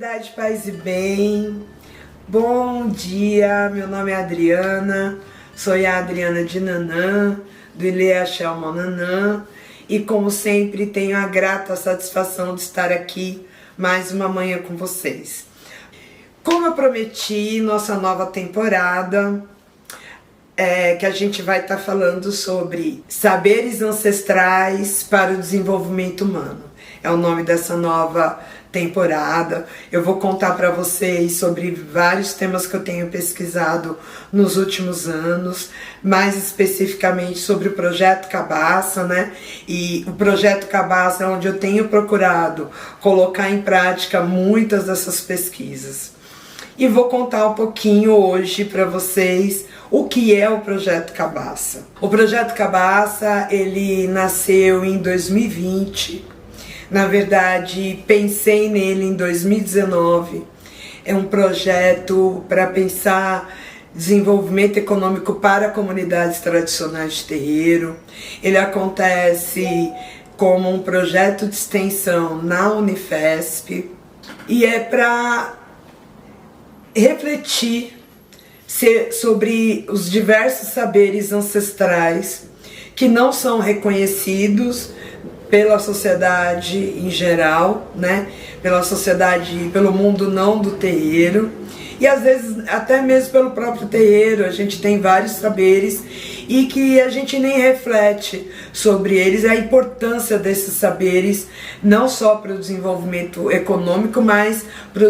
Comunidade Paz e Bem, bom dia, meu nome é Adriana, sou a Adriana de Nanã, do Ilê Axel Nanã, e como sempre tenho a grata satisfação de estar aqui mais uma manhã com vocês. Como eu prometi, nossa nova temporada, que a gente vai estar falando sobre saberes ancestrais para o desenvolvimento humano. É o nome dessa nova temporada. Eu vou contar para vocês sobre vários temas que eu tenho pesquisado nos últimos anos, mais especificamente sobre o Projeto Cabaça, né? E o Projeto Cabaça é onde eu tenho procurado colocar em prática muitas dessas pesquisas. E vou contar um pouquinho hoje para vocês o que é o Projeto Cabaça. O Projeto Cabaça, ele nasceu em 2020. Na verdade, pensei nele em 2019. É um projeto para pensar desenvolvimento econômico para comunidades tradicionais de terreiro. Ele acontece como um projeto de extensão na Unifesp e é para refletir sobre os diversos saberes ancestrais que não são reconhecidos pela sociedade em geral, né? Pela sociedade, pelo mundo não do terreiro, e às vezes até mesmo pelo próprio terreiro. A gente tem vários saberes e que a gente nem reflete sobre eles, a importância desses saberes, não só para o desenvolvimento econômico, mas para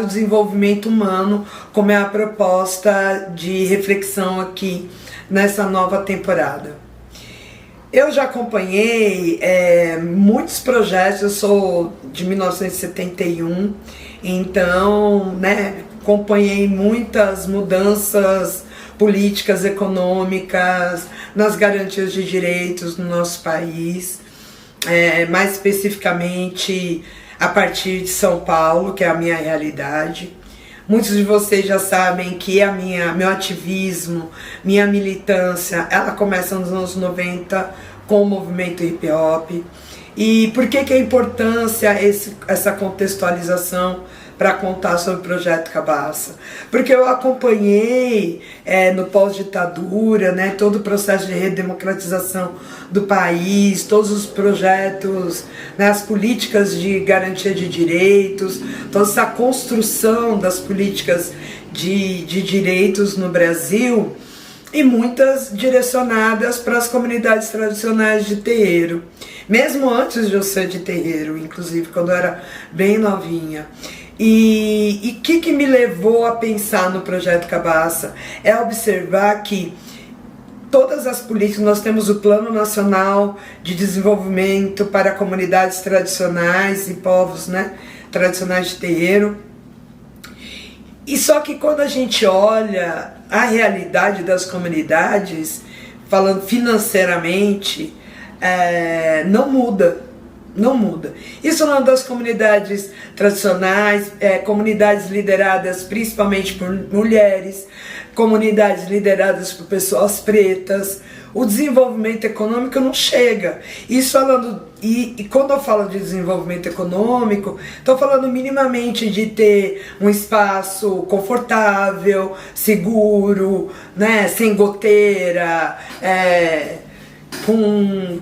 o desenvolvimento humano, como é a proposta de reflexão aqui nessa nova temporada. Eu já acompanhei muitos projetos, eu sou de 1971, então, né, acompanhei muitas mudanças políticas, econômicas, nas garantias de direitos no nosso país, mais especificamente a partir de São Paulo, que é a minha realidade. Muitos de vocês já sabem que meu ativismo, minha militância, ela começa nos anos 90 com o movimento hip hop. E por que a importância, essa contextualização para contar sobre o Projeto Cabaça? Porque eu acompanhei no pós-ditadura, né, todo o processo de redemocratização do país, todos os projetos, né, as políticas de garantia de direitos, toda essa construção das políticas de direitos no Brasil, e muitas direcionadas para as comunidades tradicionais de terreiro, mesmo antes de eu ser de terreiro, inclusive quando eu era bem novinha. E o que me levou a pensar no Projeto Cabaça é observar que todas as políticas, nós temos o Plano Nacional de Desenvolvimento para comunidades tradicionais e povos, né, tradicionais de terreiro. E só que quando a gente olha a realidade das comunidades, falando financeiramente, não muda. Não muda. Isso não é das comunidades tradicionais, comunidades lideradas principalmente por mulheres, comunidades lideradas por pessoas pretas. O desenvolvimento econômico não chega. Isso falando, e quando eu falo de desenvolvimento econômico, estou falando minimamente de ter um espaço confortável, seguro, né, sem goteira,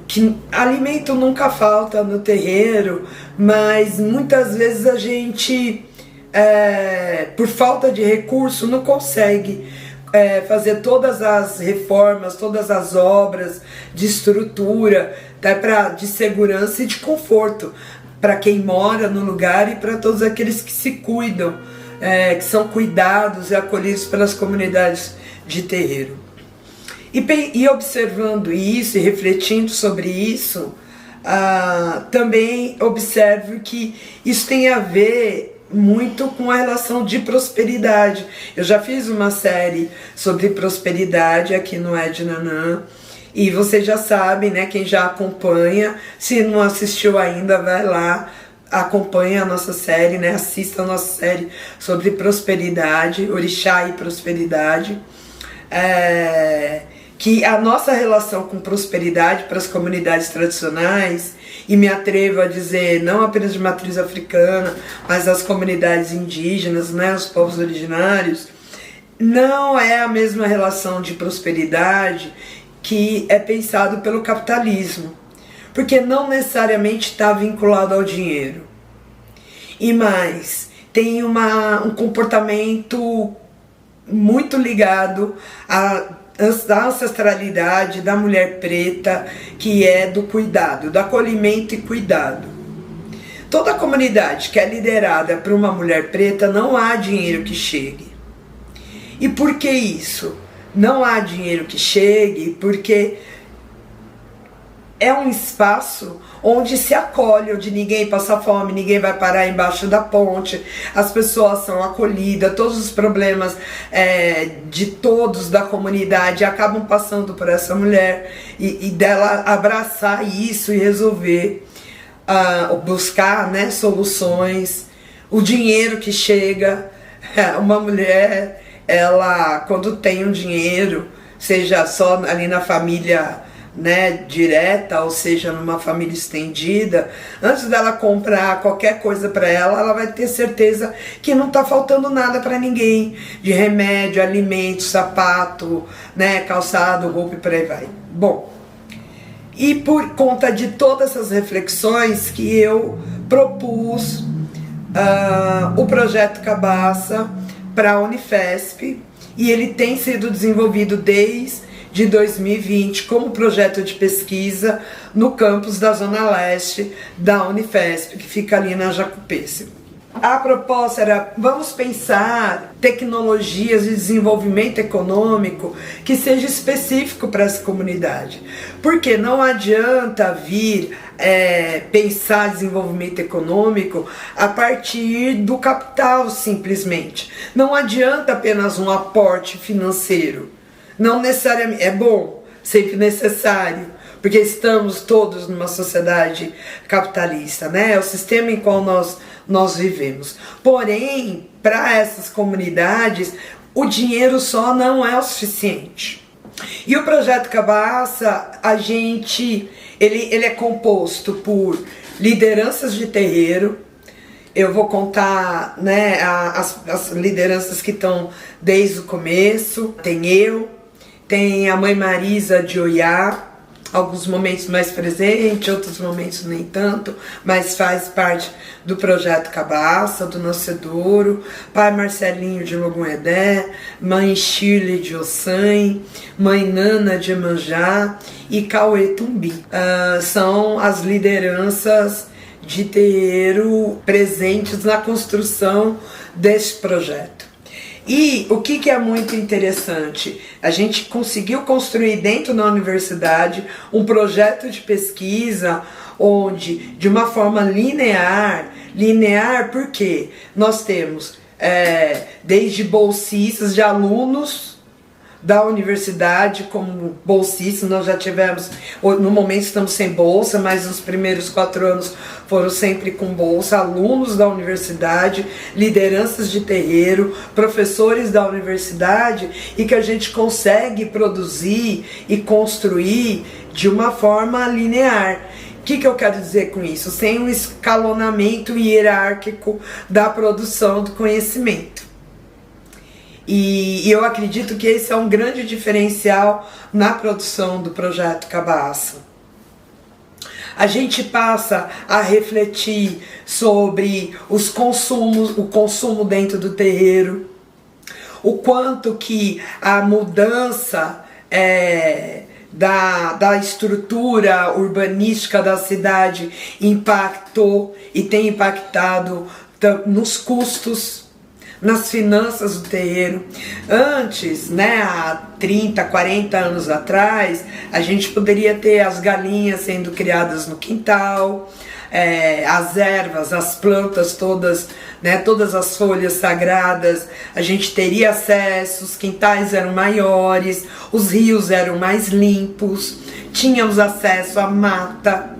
que alimento nunca falta no terreiro, mas muitas vezes a gente, por falta de recurso, não consegue fazer todas as reformas, todas as obras de estrutura, de segurança e de conforto para quem mora no lugar e para todos aqueles que se cuidam, que são cuidados e acolhidos pelas comunidades de terreiro. E observando isso e refletindo sobre isso, também observo que isso tem a ver muito com a relação de prosperidade. Eu já fiz uma série sobre prosperidade aqui no Ed Nanã, e vocês já sabem, né, quem já acompanha, se não assistiu ainda, vai lá, acompanha a nossa série, né, assista a nossa série sobre prosperidade, orixá e prosperidade. Que a nossa relação com prosperidade para as comunidades tradicionais e me atrevo a dizer, não apenas de matriz africana, mas das comunidades indígenas, né, os povos originários, não é a mesma relação de prosperidade que é pensado pelo capitalismo, porque não necessariamente está vinculado ao dinheiro. E mais, tem um comportamento muito ligado à ancestralidade da mulher preta, que é do cuidado, do acolhimento e cuidado. Toda comunidade que é liderada por uma mulher preta, não há dinheiro que chegue. E por que isso? Não há dinheiro que chegue porque é um espaço onde se acolhe, onde ninguém passa fome, ninguém vai parar embaixo da ponte, as pessoas são acolhidas, todos os problemas de todos da comunidade acabam passando por essa mulher e dela abraçar isso e resolver, buscar, né, soluções. O dinheiro que chega, uma mulher, ela quando tem um dinheiro, seja só ali na família, né, direta, ou seja, numa família estendida, antes dela comprar qualquer coisa para ela, ela vai ter certeza que não está faltando nada para ninguém, de remédio, alimento, sapato, né, calçado, roupa e por aí vai. Bom, e por conta de todas essas reflexões que eu propus o projeto Cabaça para a Unifesp, e ele tem sido desenvolvido desde 2020 como projeto de pesquisa no campus da Zona Leste da Unifesp, que fica ali na Jacupêssego. A proposta era, vamos pensar tecnologias de desenvolvimento econômico que seja específico para essa comunidade, porque não adianta vir pensar desenvolvimento econômico a partir do capital simplesmente. Não adianta apenas um aporte financeiro. Não necessariamente, é bom, sempre necessário, porque estamos todos numa sociedade capitalista, né? É o sistema em qual nós vivemos. Porém, para essas comunidades, o dinheiro só não é o suficiente. E o projeto Cabaça, ele é composto por lideranças de terreiro. Eu vou contar, né, as lideranças que estão desde o começo. Tem a mãe Marisa de Oiá, alguns momentos mais presente, outros momentos nem tanto, mas faz parte do projeto Cabaça, do Nascedouro, pai Marcelinho de Logunedé, mãe Shirley de Ossanha, mãe Nana de Emanjá e Cauê Tumbi. São as lideranças de terreiro presentes na construção desse projeto. E o que é muito interessante, a gente conseguiu construir dentro da universidade um projeto de pesquisa onde, de uma forma linear porque nós temos desde bolsistas de alunos da universidade como bolsistas. Nós já tivemos, no momento estamos sem bolsa, mas nos primeiros 4 anos foram sempre com bolsa, alunos da universidade, lideranças de terreiro, professores da universidade, e que a gente consegue produzir e construir de uma forma linear. O que eu quero dizer com isso? Sem um escalonamento hierárquico da produção do conhecimento. E eu acredito que esse é um grande diferencial na produção do projeto Cabaça. A gente passa a refletir sobre o consumo dentro do terreiro, o quanto que a mudança da estrutura urbanística da cidade impactou e tem impactado nos custos, nas finanças do terreiro. Antes, né, há 30, 40 anos atrás, a gente poderia ter as galinhas sendo criadas no quintal, as ervas, as plantas todas, né, todas as folhas sagradas, a gente teria acesso, os quintais eram maiores, os rios eram mais limpos, tínhamos acesso à mata,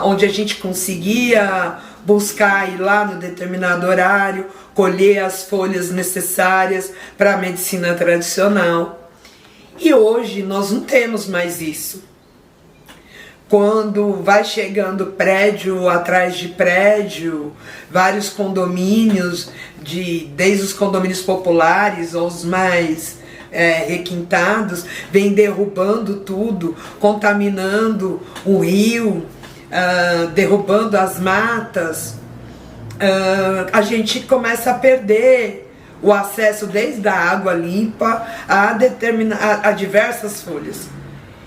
onde a gente conseguia buscar ir lá no determinado horário, colher as folhas necessárias para a medicina tradicional. E hoje nós não temos mais isso. quando vai chegando prédio atrás de prédio, vários condomínios, desde os condomínios populares aos mais requintados, vem derrubando tudo, contaminando o rio, derrubando as matas, a gente começa a perder o acesso desde a água limpa a diversas folhas.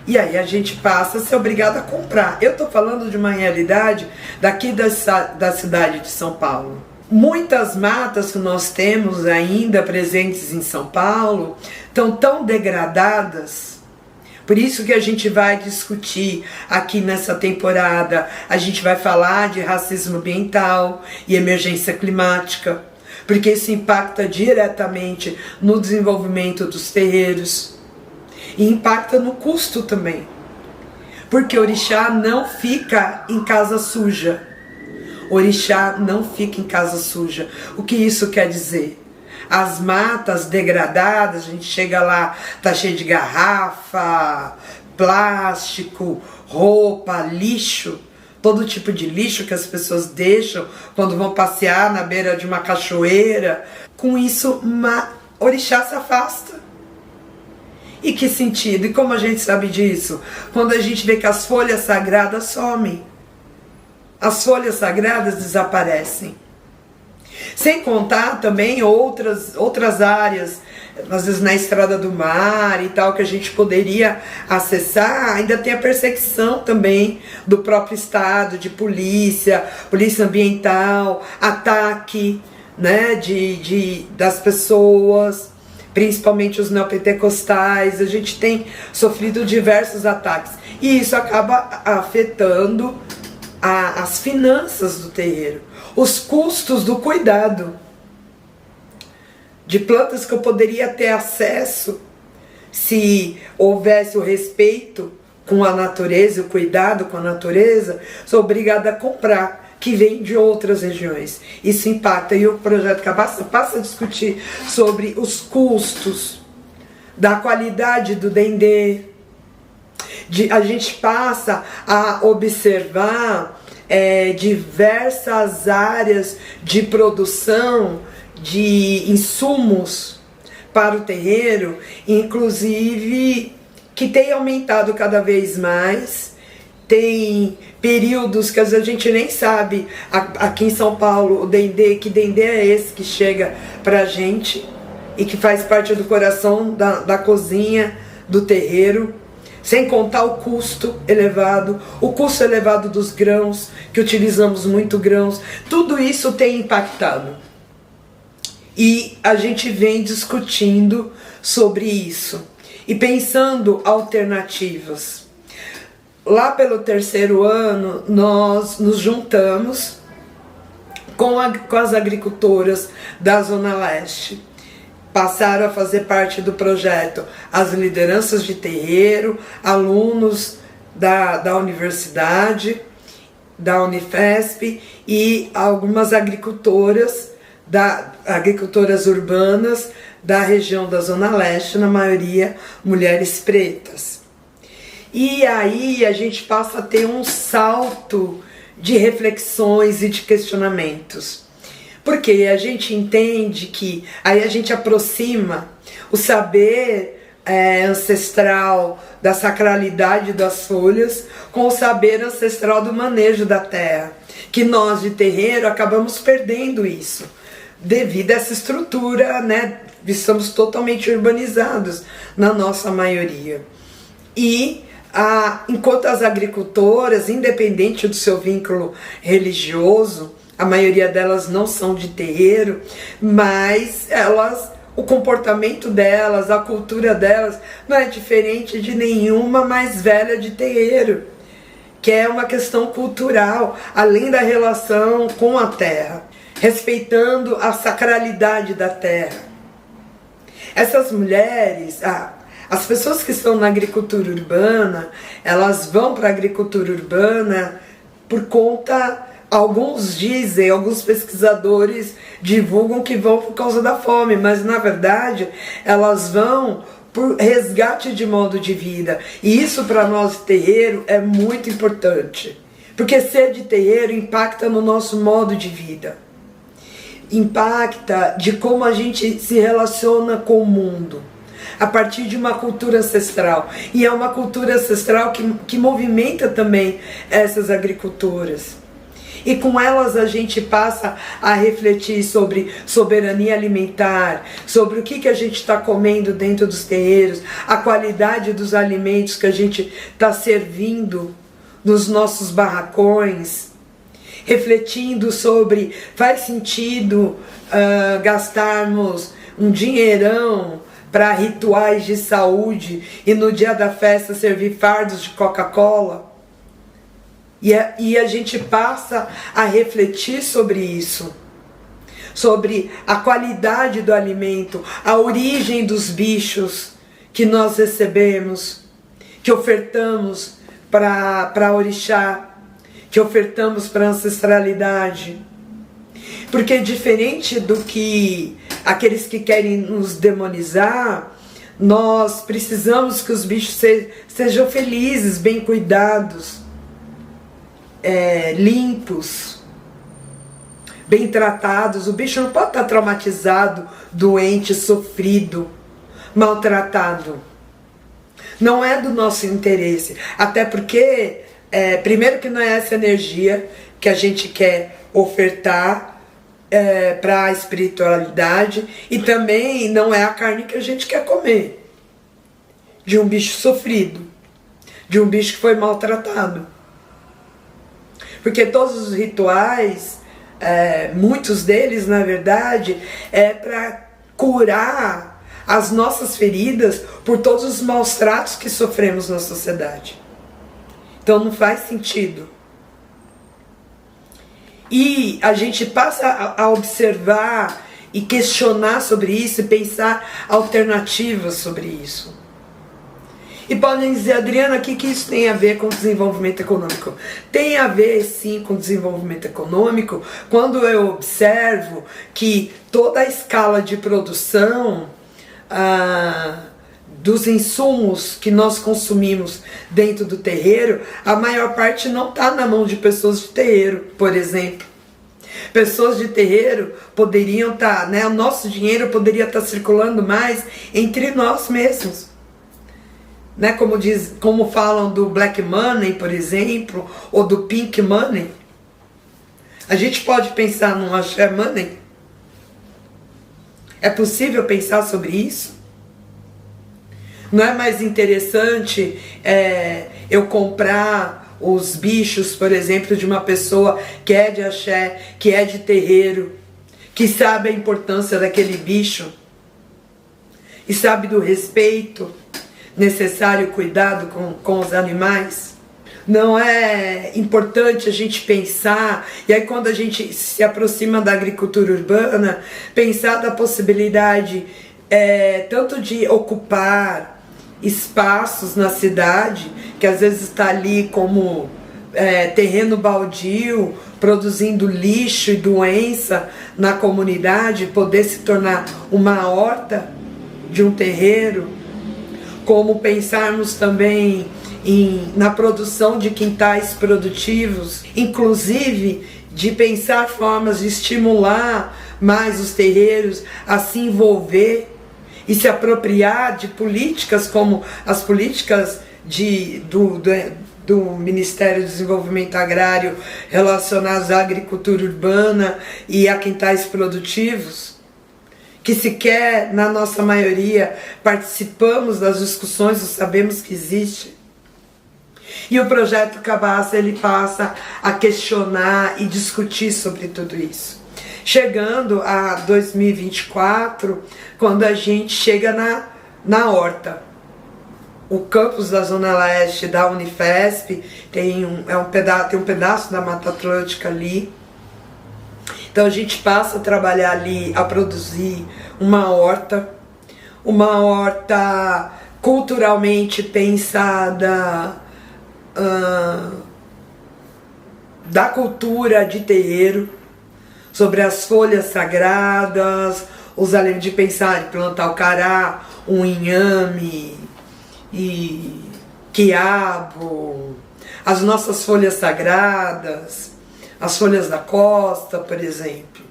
E aí a gente passa a ser obrigado a comprar. Eu estou falando de uma realidade daqui da cidade de São Paulo. Muitas matas que nós temos ainda presentes em São Paulo estão tão degradadas. Por isso que a gente vai discutir aqui nessa temporada, a gente vai falar de racismo ambiental e emergência climática, porque isso impacta diretamente no desenvolvimento dos terreiros. E impacta no custo também, porque orixá não fica em casa suja. Orixá não fica em casa suja. O que isso quer dizer? As matas degradadas, a gente chega lá, tá cheio de garrafa, plástico, roupa, lixo, todo tipo de lixo que as pessoas deixam quando vão passear na beira de uma cachoeira. Com isso, orixá se afasta. E que sentido? E como a gente sabe disso? Quando a gente vê que as folhas sagradas somem. As folhas sagradas desaparecem. Sem contar também outras áreas, às vezes na estrada do mar e tal, que a gente poderia acessar, ainda tem a perseguição também do próprio estado, de polícia ambiental, ataque, né, das pessoas, principalmente os neopentecostais. A gente tem sofrido diversos ataques e isso acaba afetando as finanças do terreiro, os custos do cuidado de plantas que eu poderia ter acesso se houvesse o respeito com a natureza, o cuidado com a natureza. Sou obrigada a comprar, que vem de outras regiões. Isso impacta, e o projeto Cabaça passa a discutir sobre os custos da qualidade do dendê. A gente passa a observar diversas áreas de produção de insumos para o terreiro, inclusive que tem aumentado cada vez mais. Tem períodos que às vezes a gente nem sabe, aqui em São Paulo, que dendê é esse que chega pra gente e que faz parte do coração da cozinha do terreiro. Sem contar o custo elevado dos grãos, que utilizamos muito grãos. Tudo isso tem impactado. E a gente vem discutindo sobre isso e pensando alternativas. Lá pelo 3º ano, nós nos juntamos com as agricultoras da Zona Leste. Passaram a fazer parte do projeto as lideranças de terreiro, alunos da universidade, da Unifesp, e algumas agricultoras urbanas da região da Zona Leste, na maioria mulheres pretas. E aí a gente passa a ter um salto de reflexões e de questionamentos. Porque a gente entende que aí a gente aproxima o saber ancestral da sacralidade das folhas com o saber ancestral do manejo da terra, que nós de terreiro acabamos perdendo isso devido a essa estrutura, né? Estamos totalmente urbanizados na nossa maioria. E enquanto as agricultoras, independente do seu vínculo religioso, a maioria delas não são de terreiro, mas o comportamento delas, a cultura delas não é diferente de nenhuma mais velha de terreiro, que é uma questão cultural, além da relação com a terra, respeitando a sacralidade da terra. Essas mulheres, as pessoas que estão na agricultura urbana, elas vão para a agricultura urbana por conta... Alguns dizem, alguns pesquisadores divulgam que vão por causa da fome, mas na verdade elas vão por resgate de modo de vida. E isso para nós de terreiro é muito importante. Porque ser de terreiro impacta no nosso modo de vida. Impacta de como a gente se relaciona com o mundo. A partir de uma cultura ancestral. E é uma cultura ancestral que movimenta também essas agriculturas. E com elas a gente passa a refletir sobre soberania alimentar, sobre o que a gente está comendo dentro dos terreiros, a qualidade dos alimentos que a gente está servindo nos nossos barracões, refletindo sobre faz sentido gastarmos um dinheirão para rituais de saúde e no dia da festa servir fardos de Coca-Cola. E a gente passa a refletir sobre isso, sobre a qualidade do alimento, a origem dos bichos que nós recebemos, que ofertamos para orixá, que ofertamos para a ancestralidade. Porque diferente do que aqueles que querem nos demonizar, nós precisamos que os bichos sejam felizes, bem cuidados, limpos, bem tratados. O bicho não pode estar traumatizado, doente, sofrido, maltratado. Não é do nosso interesse. Até porque, primeiro que não é essa energia que a gente quer ofertar para a espiritualidade, e também não é a carne que a gente quer comer de um bicho sofrido, de um bicho que foi maltratado. Porque todos os rituais, muitos deles na verdade, é para curar as nossas feridas por todos os maus tratos que sofremos na sociedade. Então não faz sentido. E a gente passa a observar e questionar sobre isso e pensar alternativas sobre isso. E podem dizer, Adriana, o que isso tem a ver com desenvolvimento econômico? Tem a ver sim com desenvolvimento econômico quando eu observo que toda a escala de produção dos insumos que nós consumimos dentro do terreiro, a maior parte não está na mão de pessoas de terreiro, por exemplo. Pessoas de terreiro poderiam estar, o nosso dinheiro poderia estar circulando mais entre nós mesmos. Como falam do black money, por exemplo, ou do pink money. A gente pode pensar num axé money? É possível pensar sobre isso? Não é mais interessante eu comprar os bichos, por exemplo, de uma pessoa que é de axé, que é de terreiro, que sabe a importância daquele bicho e sabe do respeito necessário, cuidado com os animais? Não é importante a gente pensar, e aí quando a gente se aproxima da agricultura urbana, pensar da possibilidade tanto de ocupar espaços na cidade, que às vezes está ali como terreno baldio, produzindo lixo e doença na comunidade, poder se tornar uma horta de um terreiro, como pensarmos também na produção de quintais produtivos, inclusive de pensar formas de estimular mais os terreiros a se envolver e se apropriar de políticas como as políticas do Ministério do Desenvolvimento Agrário relacionadas à agricultura urbana e a quintais produtivos, que sequer, na nossa maioria, participamos das discussões ou sabemos que existe. E o projeto Cabaça, ele passa a questionar e discutir sobre tudo isso. Chegando a 2024, quando a gente chega na horta. O campus da Zona Leste da Unifesp tem um pedaço da Mata Atlântica ali. Então a gente passa a trabalhar ali, a produzir uma horta culturalmente pensada, da cultura de terreiro, sobre as folhas sagradas, de pensar em plantar o cará, um inhame e quiabo, as nossas folhas sagradas, as folhas da costa, por exemplo.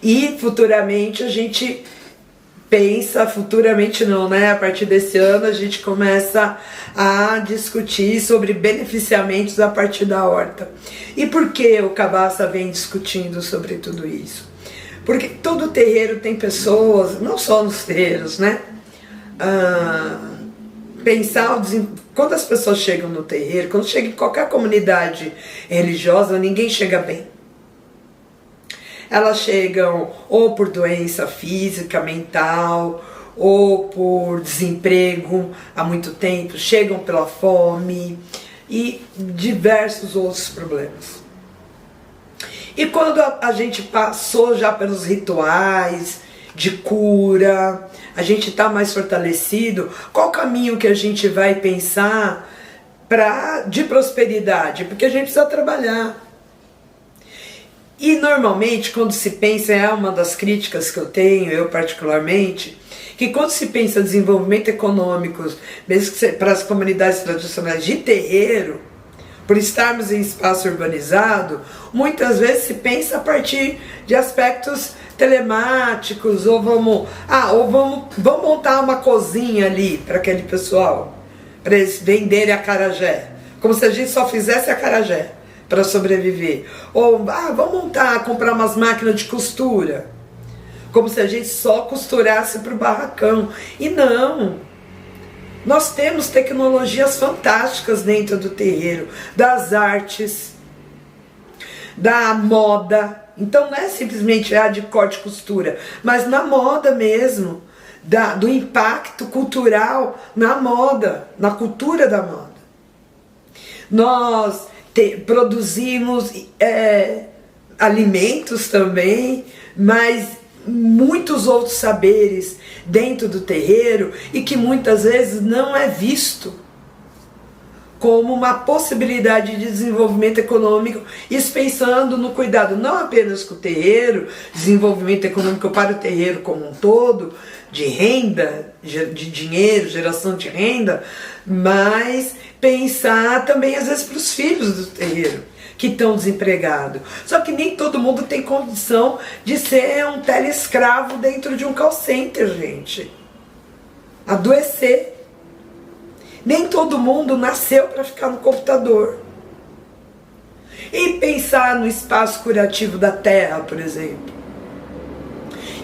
E futuramente a gente pensa, futuramente não, né? A partir desse ano a gente começa a discutir sobre beneficiamentos a partir da horta. E por que o Cabaça vem discutindo sobre tudo isso? Porque todo terreiro tem pessoas, não só nos terreiros, né? Quando as pessoas chegam no terreiro, quando chega em qualquer comunidade religiosa, ninguém chega bem. Elas chegam ou por doença física, mental, ou por desemprego há muito tempo, chegam pela fome e diversos outros problemas. E quando a gente passou já pelos rituais de cura, a gente está mais fortalecido, qual o caminho que a gente vai pensar de prosperidade? Porque a gente precisa trabalhar. E normalmente quando se pensa, é uma das críticas que eu tenho, eu particularmente, que quando se pensa em desenvolvimento econômico, mesmo que para as comunidades tradicionais de terreiro, por estarmos em espaço urbanizado, muitas vezes se pensa a partir de aspectos telemáticos, ou vamos montar uma cozinha ali para aquele pessoal, para eles venderem acarajé, como se a gente só fizesse acarajé para sobreviver. Ou vamos comprar umas máquinas de costura, como se a gente só costurasse para o barracão. E não, nós temos tecnologias fantásticas dentro do terreiro, das artes, da moda. Então não é simplesmente de corte e costura, mas na moda mesmo, do impacto cultural na moda, na cultura da moda. Nós produzimos alimentos também, mas muitos outros saberes dentro do terreiro e que muitas vezes não é visto como uma possibilidade de desenvolvimento econômico, isso pensando no cuidado não apenas com o terreiro, desenvolvimento econômico para o terreiro como um todo, de renda, de dinheiro, geração de renda, mas pensar também às vezes para os filhos do terreiro que estão desempregados. Só que nem todo mundo tem condição de ser um teleescravo dentro de um call center, gente. Adoecer. Nem todo mundo nasceu para ficar no computador. E pensar no espaço curativo da terra, por exemplo.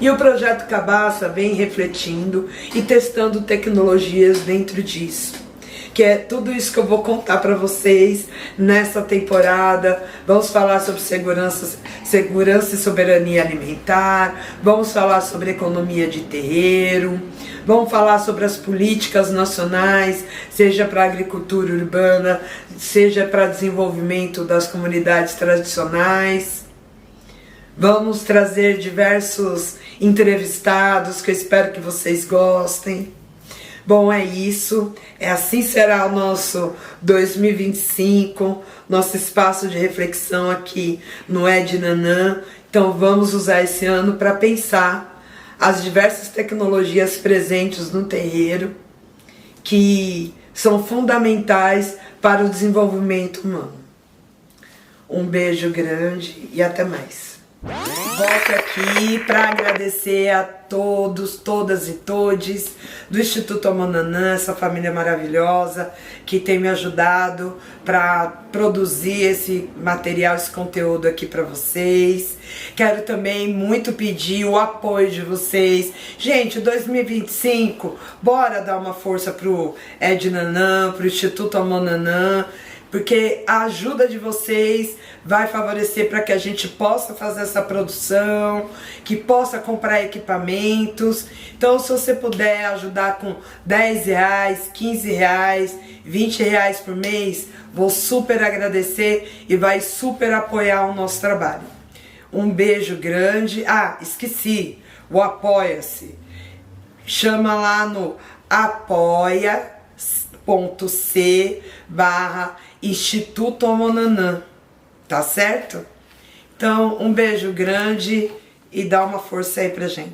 E o projeto Cabaça vem refletindo e testando tecnologias dentro disso. Que é tudo isso que eu vou contar para vocês nessa temporada. Vamos falar sobre segurança e soberania alimentar, vamos falar sobre economia de terreiro, vamos falar sobre as políticas nacionais, seja para a agricultura urbana, seja para desenvolvimento das comunidades tradicionais. Vamos trazer diversos entrevistados que eu espero que vocês gostem. Bom, é isso. Assim será o nosso 2025, nosso espaço de reflexão aqui no Ednanã. Então vamos usar esse ano para pensar as diversas tecnologias presentes no terreiro que são fundamentais para o desenvolvimento humano. Um beijo grande e até mais. Volto aqui para agradecer a todos, todas e todes do Instituto Amonanã, essa família maravilhosa que tem me ajudado para produzir esse material, esse conteúdo aqui para vocês. Quero também muito pedir o apoio de vocês. Gente, 2025, bora dar uma força pro Ednanã, pro Instituto Amonanã, porque a ajuda de vocês vai favorecer para que a gente possa fazer essa produção, que possa comprar equipamentos. Então, se você puder ajudar com R$10, R$15, R$20 por mês, vou super agradecer e vai super apoiar o nosso trabalho. Um beijo grande. Esqueci, o Apoia-se. Chama lá no apoia.c/Instituto Amonanã, tá certo? Então, um beijo grande e dá uma força aí pra gente.